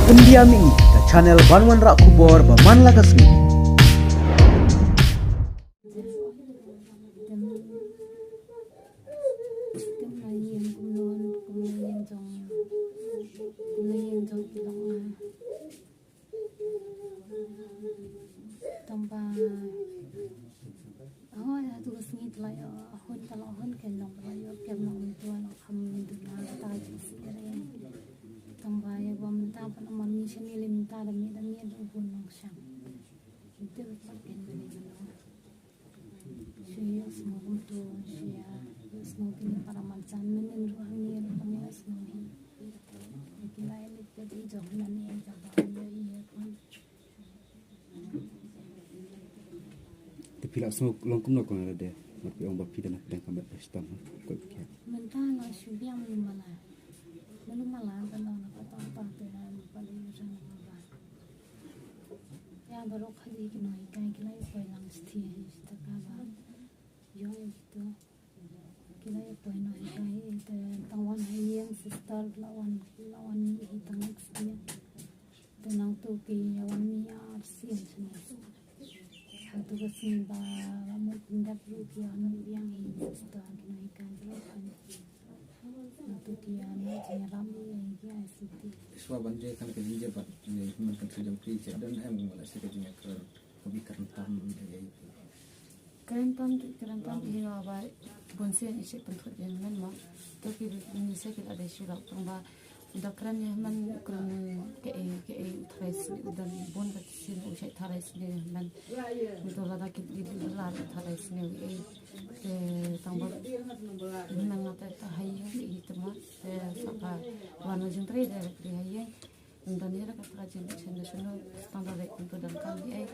India mi ta channel Banwan Rak Kubor ba man lakas ni. Pila semua longkum nak kena ada, tapi orang bapi dan nak kambat pesta kau fikir. Mentang nak syubiang belum malah kalau nak apa peran paling jangan apa. Ya baru kali kena ikan kena ikan lang setia setakat yo itu kena ikan nak ikan itu tawan yang sister lawan hitang setia tenang tu pi lawan ni arsian semua. Satu kesin ba kamu pindah perukian yang ini sister kena ikan berapa. Satu kian macam ramai lagi asiti. Semua bandar kan kerja buat ni macam kerja kerja dan malah sekerjanya kami kerentam itu. Kerentam ini apa? Bonsen isi pentuk yang mana? Tapi ini saya kita ada surat tambah. Dah kerana man kerana ke trace dan bon bersin usai trace ni man itu lah dah kita lah trace ni tambah man ngata tahayang itu mah sapa warna jentri dari tahayang dan ni rakyat kerajaan nasional standar untuk dan kami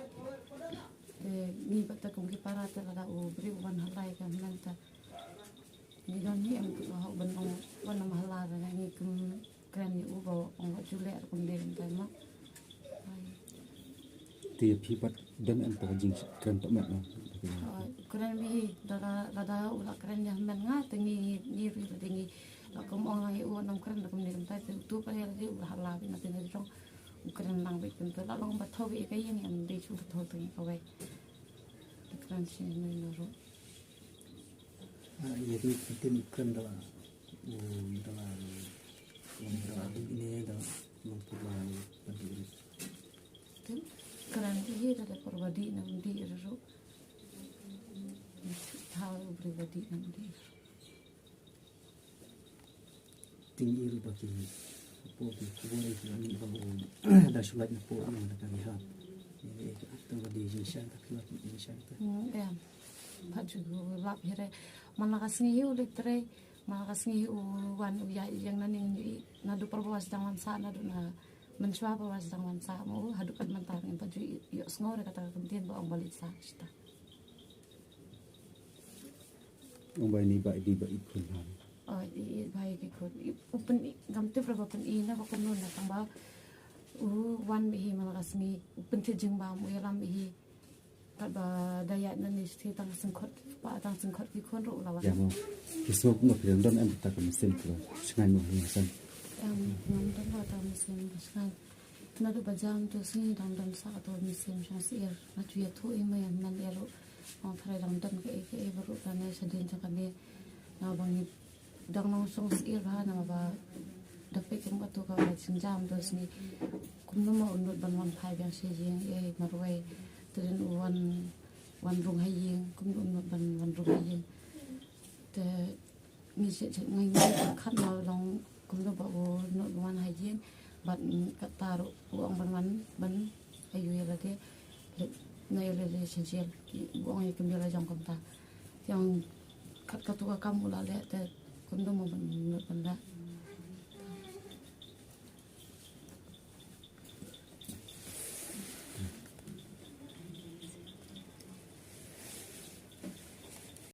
ni betul kongsi para terada beri wan halai kan nanti ni dan ni am tu benong wan mahala dan ni keren ni ubah orang julek kemudian tema. Tiap hibat dan antara jing keren tak mat lah. Keren ni, dah ulah keren yang mana tinggi ni tinggi. Kalau orang yang uang keren kemudian kita tu pada dia ulah halal nanti nanti orang keren lang baik tentu. Lalu orang bertahu ikai yang dia cuma tahu tinggi kau baik. Keren sih ni nuru. Jadi penting keren dah. Dalam ini dah mempunyai pendidikan. Keren dia ada perbadi nanti itu. Tahu pribadi nanti. Tinggi itu bagi boleh ini bangun dah sulit nak buat ni nak lihat. Ini atau bagi insan tapi insan tu. Ya, baju lap here. Mana kasih hiu letre. Makasih uwan uya yang nani nadu perbawas jangan sa nadu na mencoba perbawas jangan sa mau hadukan mentang yang baju yuk ngor kata kemudian bawa balik sa kita. Orang ini baik di baik pun. Oh baik ikut. Open gamte berapa pun ini nak aku nuna tambah wan bihi makasih open tejeng bam uyalam bihi. Pada daya nani sih tang sengkot kikon ro lawan. Ya mau kisah nak yang dan antara mesin tu sengai mau mesin. Nonton atau mesin sengai. Nado bajam tu sini dan sa atau mesin syasir. Naju ya tu ema yang man ero. Orang terakhir dan ke baru tanah sedih cakap ni. Nabang ni dang langsung sir bah nama ba. Dapat kempat tu kau jam tu sini. Kumno mau undur banwan pai yang sejeng marwai. Terus wan rung haying, kumno wan rung haying. Te ni ngai kan long kumno bawa not wan haying, bat kataru uang ban ayu ya lagi. Nai lele sejel, uang yang kembali jam kamta. Yang kat katua kamu lah le te kumno mau ban